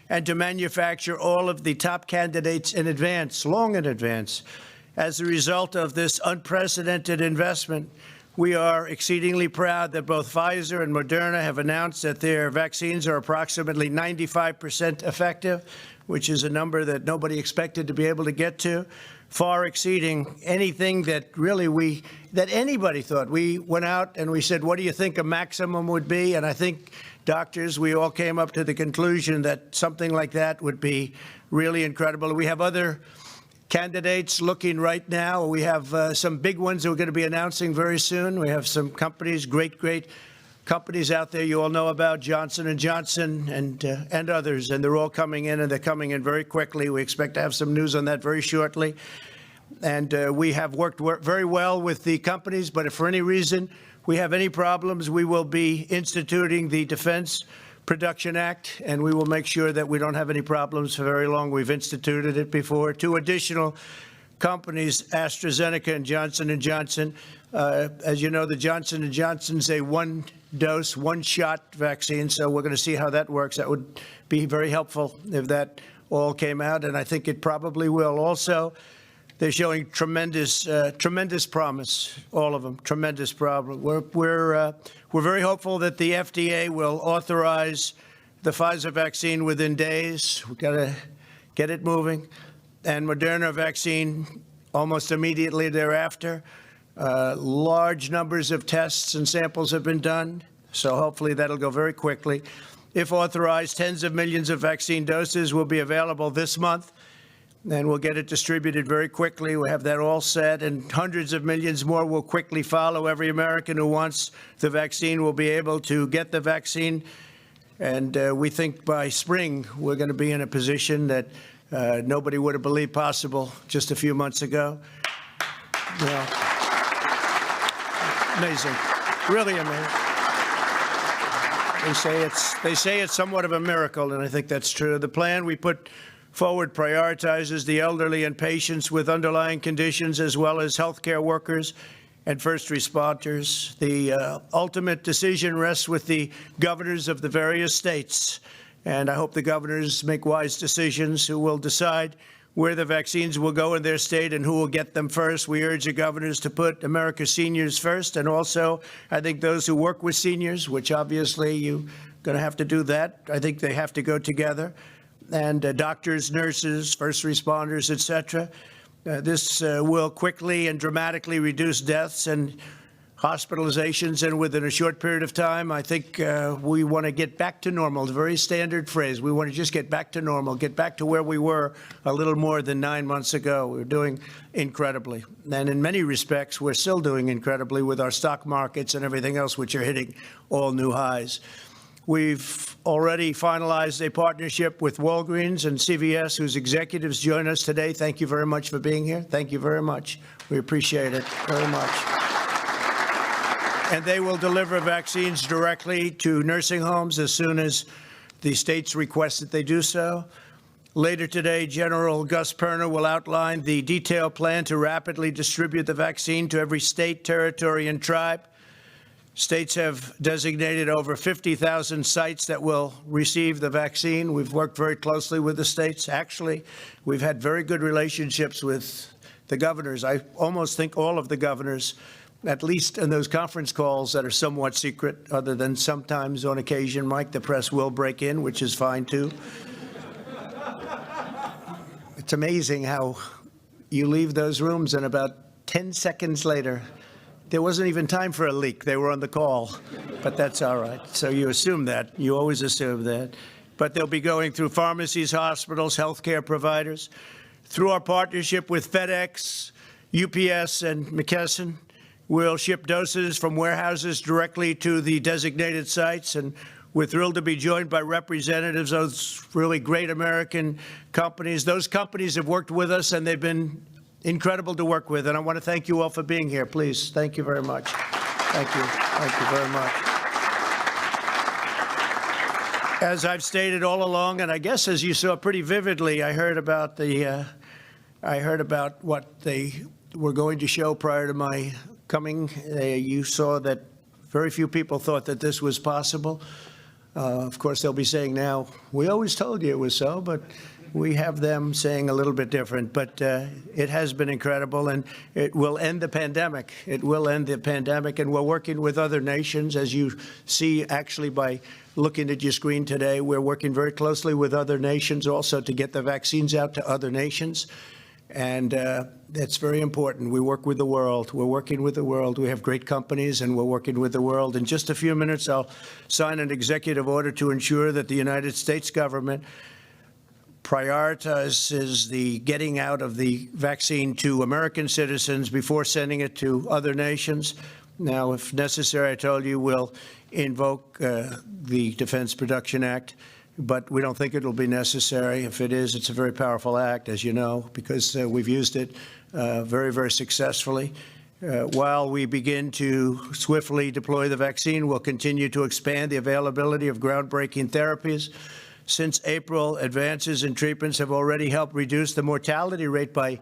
and to manufacture all of the top candidates in advance, long in advance. As a result of this unprecedented investment, we are exceedingly proud that both Pfizer and Moderna have announced that their vaccines are approximately 95% effective, which is a number that nobody expected to be able to get to, far exceeding anything that really that anybody thought. We went out and we said, what do you think a maximum would be? And I think doctors, we all came up to the conclusion that something like that would be really incredible. We have other candidates looking right now. We have some big ones that we're going to be announcing very soon. We have some companies, great companies out there you all know about, Johnson & Johnson and others, and they're all coming in, and they're coming in very quickly. We expect to have some news on that very shortly. And we have worked very well with the companies, but if for any reason we have any problems, we will be instituting the Defense Production Act, and we will make sure that we don't have any problems for very long. We've instituted it before. 2 additional companies, AstraZeneca and Johnson & Johnson. As you know, the Johnson & Johnson's a one-dose, one-shot vaccine, so we're going to see how that works. That would be very helpful if that all came out, and I think it probably will. Also, they're showing tremendous promise, all of them, tremendous promise. We're very hopeful that the FDA will authorize the Pfizer vaccine within days. We've got to get it moving. And Moderna vaccine almost immediately thereafter. Large numbers of tests and samples have been done, so hopefully that'll go very quickly. If authorized, tens of millions of vaccine doses will be available this month, and we'll get it distributed very quickly. We have that all set, and hundreds of millions more will quickly follow. Every American who wants the vaccine will be able to get the vaccine, and we think by spring we're going to be in a position that nobody would have believed possible just a few months ago. You know, amazing, really amazing. They say it's somewhat of a miracle, and I think that's true. The plan we put forward prioritizes the elderly and patients with underlying conditions, as well as healthcare workers and first responders. The ultimate decision rests with the governors of the various states, and I hope the governors make wise decisions who will decide where the vaccines will go in their state and who will get them first. We urge the governors to put America's seniors first, and also I think those who work with seniors, which obviously you're going to have to do that. I think they have to go together. And doctors, nurses, first responders, et cetera. This will quickly and dramatically reduce deaths and hospitalizations, and within a short period of time, I think we want to get back to normal. It's a very standard phrase. We want to just get back to normal, get back to where we were a little more than 9 months ago. We're doing incredibly. And in many respects, we're still doing incredibly with our stock markets and everything else, which are hitting all new highs. We've already finalized a partnership with Walgreens and CVS, whose executives join us today. Thank you very much for being here. Thank you very much. We appreciate it very much. And they will deliver vaccines directly to nursing homes as soon as the states request that they do so. Later today, General Gus Perna will outline the detailed plan to rapidly distribute the vaccine to every state, territory, and tribe. States have designated over 50,000 sites that will receive the vaccine. We've worked very closely with the states. Actually, we've had very good relationships with the governors. I almost think all of the governors, at least in those conference calls that are somewhat secret, other than sometimes on occasion, Mike, the press will break in, which is fine too. It's amazing how you leave those rooms and about 10 seconds later, there wasn't even time for a leak. They were on the call, but that's all right. So you assume that. You always assume that. But they'll be going through pharmacies, hospitals, healthcare providers. Through our partnership with FedEx, UPS, and McKesson, we'll ship doses from warehouses directly to the designated sites. And we're thrilled to be joined by representatives of those really great American companies. Those companies have worked with us, and they've been incredible to work with, and I want to thank you all for being here. Please, thank you very much. Thank you. Thank you very much. As I've stated all along, and I guess as you saw pretty vividly, I heard about what they were going to show prior to my coming. You saw that very few people thought that this was possible. Of course, they'll be saying now, we always told you it was so, but we have them saying a little bit different. But it has been incredible, and it will end the pandemic. It will end the pandemic, and we're working with other nations. As you see, actually, by looking at your screen today, we're working very closely with other nations also to get the vaccines out to other nations. And that's very important. We work with the world. We're working with the world. We have great companies, and we're working with the world. In just a few minutes, I'll sign an executive order to ensure that the United States government prioritizes the getting out of the vaccine to American citizens before sending it to other nations. Now, if necessary, I told you we'll invoke the Defense Production Act, but we don't think it'll be necessary. If it is, it's a very powerful act, as you know, because we've used it very, very successfully. While we begin to swiftly deploy the vaccine, we'll continue to expand the availability of groundbreaking therapies. Since April, advances in treatments have already helped reduce the mortality rate by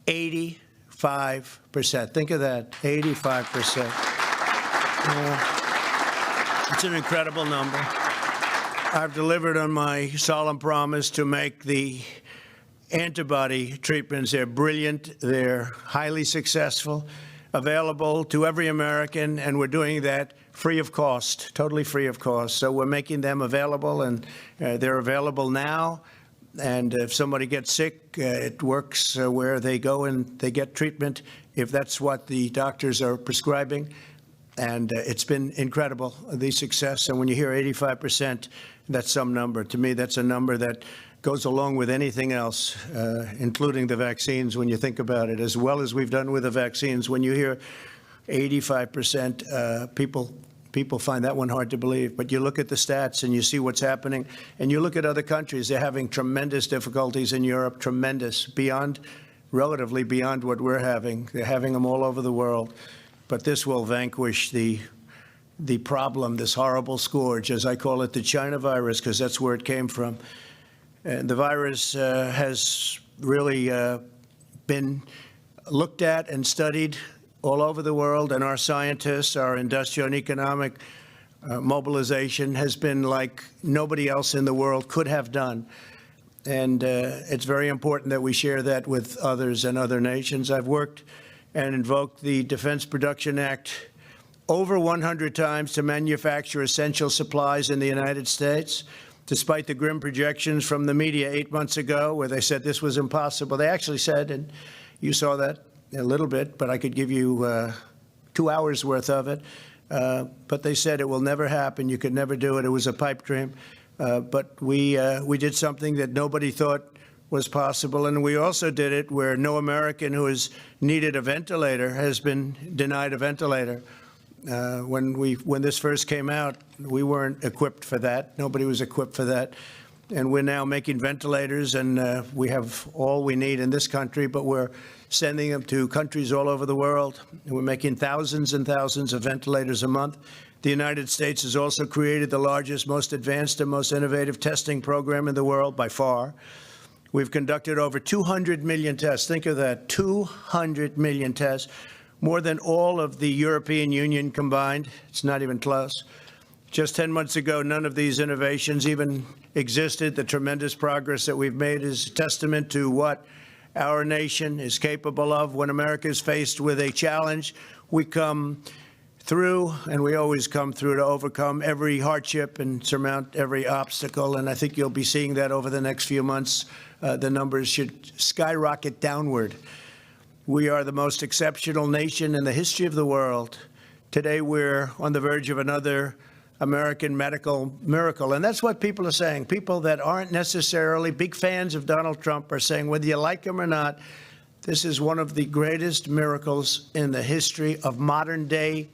85%. Think of that, 85%. It's an incredible number. I've delivered on my solemn promise to make the antibody treatments, they're brilliant, they're highly successful, available to every American, and we're doing that free of cost, totally free of cost. So we're making them available, and they're available now. And if somebody gets sick, it works where they go and they get treatment if that's what the doctors are prescribing. And it's been incredible, the success. And when you hear 85%, that's some number. To me, that's a number that goes along with anything else, including the vaccines, when you think about it, as well as we've done with the vaccines. When you hear 85%, people find that one hard to believe. But you look at the stats and you see what's happening, and you look at other countries. They're having tremendous difficulties in Europe, tremendous, relatively beyond what we're having. They're having them all over the world. But this will vanquish the problem, this horrible scourge, as I call it, the China virus, because that's where it came from. And the virus has really been looked at and studied all over the world, and our scientists, our industrial and economic mobilization has been like nobody else in the world could have done. And it's very important that we share that with others and other nations. I've worked and invoked the Defense Production Act over 100 times to manufacture essential supplies in the United States, despite the grim projections from the media 8 months ago where they said this was impossible. They actually said, and you saw that a little bit, but I could give you 2 hours worth of it. But they said it will never happen. You could never do it. It was a pipe dream. But we did something that nobody thought was possible, and we also did it where no American who has needed a ventilator has been denied a ventilator. When this first came out, we weren't equipped for that. Nobody was equipped for that. And we're now making ventilators, and we have all we need in this country, but we're sending them to countries all over the world. And we're making thousands and thousands of ventilators a month. The United States has also created the largest, most advanced, and most innovative testing program in the world by far. We've conducted over 200 million tests. Think of that, 200 million tests, more than all of the European Union combined. It's not even close. Just 10 months ago, none of these innovations even existed. The tremendous progress that we've made is a testament to what our nation is capable of. When America is faced with a challenge, we come through, and we always come through to overcome every hardship and surmount every obstacle. And I think you'll be seeing that over the next few months. The numbers should skyrocket downward. We are the most exceptional nation in the history of the world. Today, we're on the verge of another American medical miracle. And that's what people are saying. People that aren't necessarily big fans of Donald Trump are saying, whether you like him or not, this is one of the greatest miracles in the history of modern day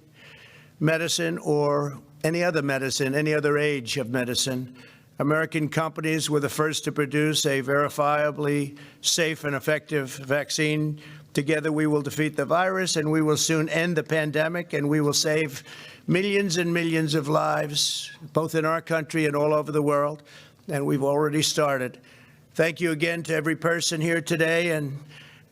medicine or any other medicine, any other age of medicine. American companies were the first to produce a verifiably safe and effective vaccine. Together, we will defeat the virus, and we will soon end the pandemic, and we will save millions and millions of lives, both in our country and all over the world. And we've already started. Thank you again to every person here today, and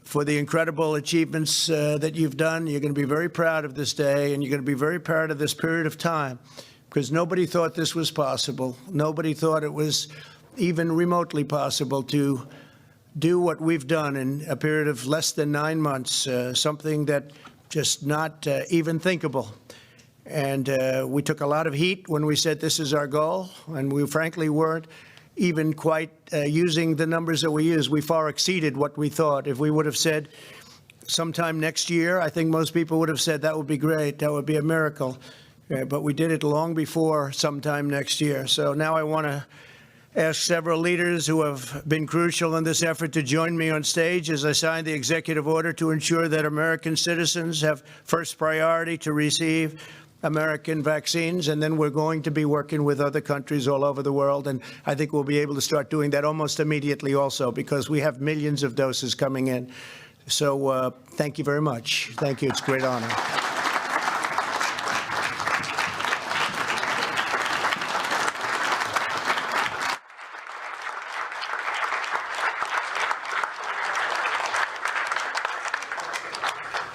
for the incredible achievements that you've done. You're going to be very proud of this day, and you're going to be very proud of this period of time, because nobody thought this was possible. Nobody thought it was even remotely possible to do what we've done in a period of less than 9 months, something that just not even thinkable. And we took a lot of heat when we said this is our goal, and we frankly weren't even quite using the numbers that we used. We far exceeded what we thought. If we would have said sometime next year, I think most people would have said that would be great, that would be a miracle. But we did it long before sometime next year. So now I want to ask several leaders who have been crucial in this effort to join me on stage as I sign the executive order to ensure that American citizens have first priority to receive American vaccines, and then we're going to be working with other countries all over the world, and I think we'll be able to start doing that almost immediately also, because we have millions of doses coming in. So thank you very much. Thank you. It's a great honor.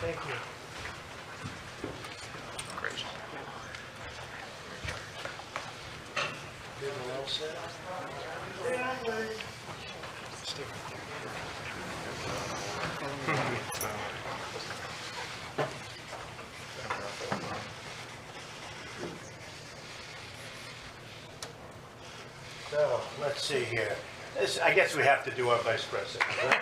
Thank you. Great. Well said. So let's see here. I guess we have to do our vice president. Right?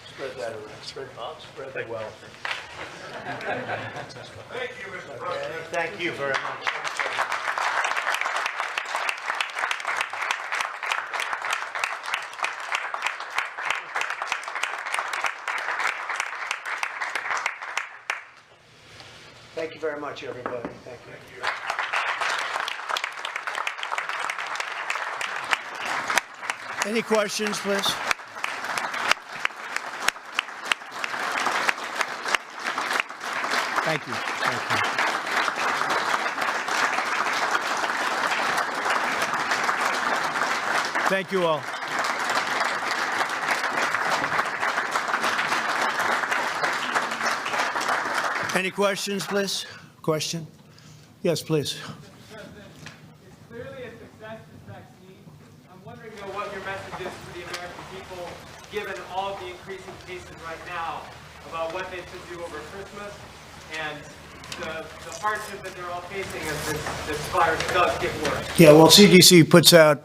Spread that around. Spread the wealth. Thank you, Mr. President. Thank you very much. Thank you very much, everybody. Thank you. Any questions, please? Thank you. Thank you. Thank you all. Any questions, please? Question? Yes, please. Mr. President, it's clearly a success, this vaccine. I'm wondering, though, what your message is for the American people, given all of the increasing cases right now, about what they should do over Christmas and the hardship that they're all facing as this virus does get worse. Yeah, well, CDC puts out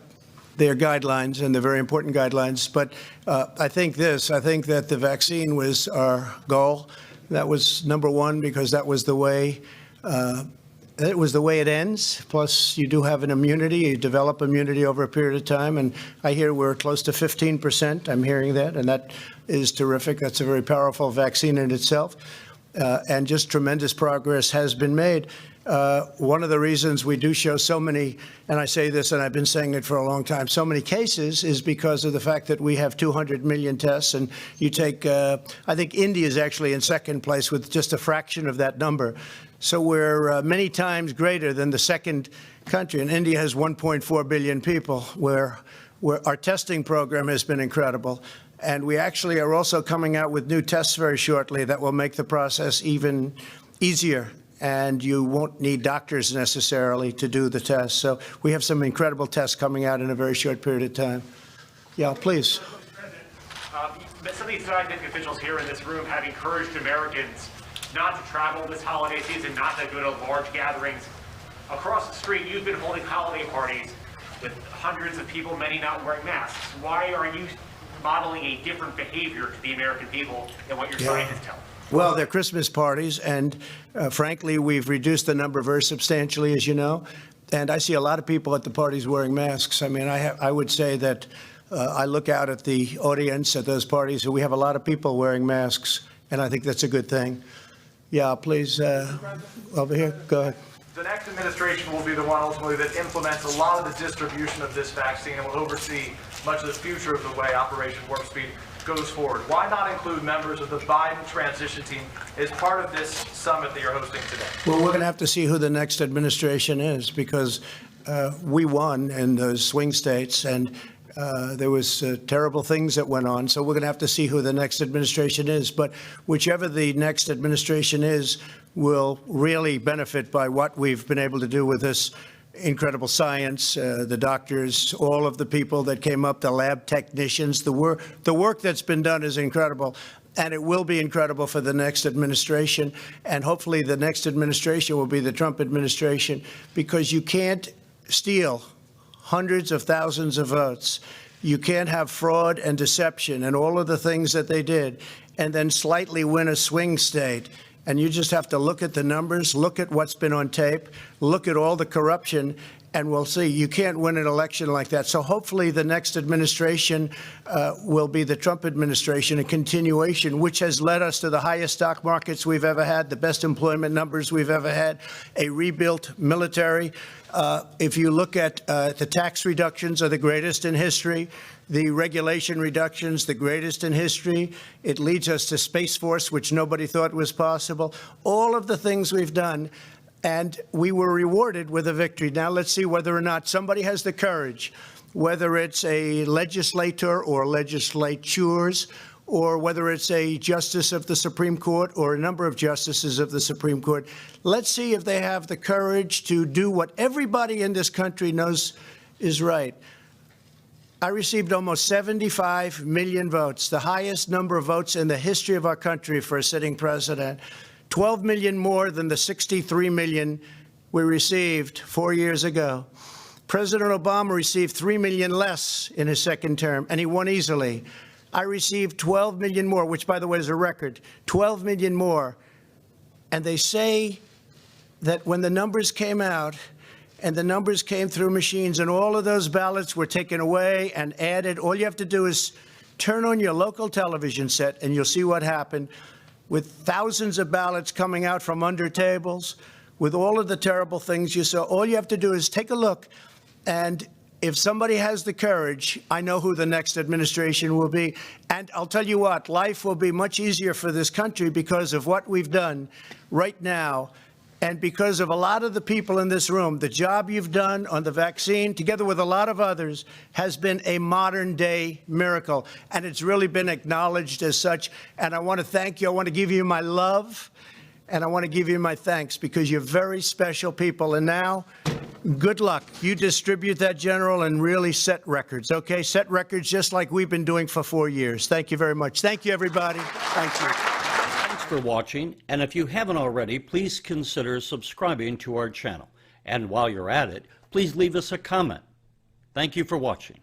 their guidelines, and they're very important guidelines. But I think that the vaccine was our goal. That was number one, because that was the way it ends. Plus, you do have an immunity. You develop immunity over a period of time. And I hear we're close to 15%. I'm hearing that, and that is terrific. That's a very powerful vaccine in itself. And just tremendous progress has been made. One of the reasons we do show so many, and I say this and I've been saying it for a long time, so many cases is because of the fact that we have 200 million tests. And you take, I think India is actually in second place with just a fraction of that number. So we're many times greater than the second country. And India has 1.4 billion people, where our testing program has been incredible. And we actually are also coming out with new tests very shortly that will make the process even easier. And you won't need doctors necessarily to do the tests. So we have some incredible tests coming out in a very short period of time. Yeah, please. Some of these scientific officials here in this room have encouraged Americans not to travel this holiday season, not to go to large gatherings. Across the street, you've been holding holiday parties with hundreds of people, many not wearing masks. Why are you modeling a different behavior to the American people than what your scientists tell them? Well, they're Christmas parties, and frankly, we've reduced the number very substantially, as you know. And I see a lot of people at the parties wearing masks. I mean, I would say that I look out at the audience at those parties, and we have a lot of people wearing masks, and I think that's a good thing. Yeah, please, over here, go ahead. The next administration will be the one ultimately that implements a lot of the distribution of this vaccine and will oversee much of the future of the way Operation Warp Speed goes forward. Why not include members of the Biden transition team as part of this summit that you're hosting today? Well, we're going to have to see who the next administration is, because we won in those swing states, and There was terrible things that went on, so we're going to have to see who the next administration is. But whichever the next administration is will really benefit by what we've been able to do with this incredible science, the doctors, all of the people that came up, the lab technicians. The work that's been done is incredible, and it will be incredible for the next administration. And hopefully the next administration will be the Trump administration, because you can't steal hundreds of thousands of votes. You can't have fraud and deception and all of the things that they did and then slightly win a swing state. And you just have to look at the numbers, look at what's been on tape, look at all the corruption, and we'll see. You can't win an election like that. So hopefully the next administration will be the Trump administration, a continuation, which has led us to the highest stock markets we've ever had, the best employment numbers we've ever had, a rebuilt military. If you look at the tax reductions are the greatest in history, the regulation reductions, the greatest in history. It leads us to Space Force, which nobody thought was possible. All of the things we've done, and we were rewarded with a victory. Now let's see whether or not somebody has the courage, whether it's a legislator or legislatures, or whether it's a justice of the Supreme Court or a number of justices of the Supreme Court. Let's see if they have the courage to do what everybody in this country knows is right. I received almost 75 million votes, the highest number of votes in the history of our country for a sitting president, 12 million more than the 63 million we received 4 years ago. President Obama received 3 million less in his second term, and he won easily. I received 12 million more, which, by the way, is a record, 12 million more. And they say that when the numbers came out, and the numbers came through machines, and all of those ballots were taken away and added. All you have to do is turn on your local television set, and you'll see what happened with thousands of ballots coming out from under tables, with all of the terrible things you saw. All you have to do is take a look, and if somebody has the courage, I know who the next administration will be. And I'll tell you what, life will be much easier for this country because of what we've done right now. And because of a lot of the people in this room, the job you've done on the vaccine, together with a lot of others, has been a modern-day miracle. And it's really been acknowledged as such. And I want to thank you. I want to give you my love. And I want to give you my thanks, because you're very special people. And now, good luck. You distribute that, General, and really set records, okay? Set records just like we've been doing for 4 years. Thank you very much. Thank you, everybody. Thank you. For watching, and if you haven't already, please consider subscribing to our channel. And while you're at it, please leave us a comment. Thank you for watching.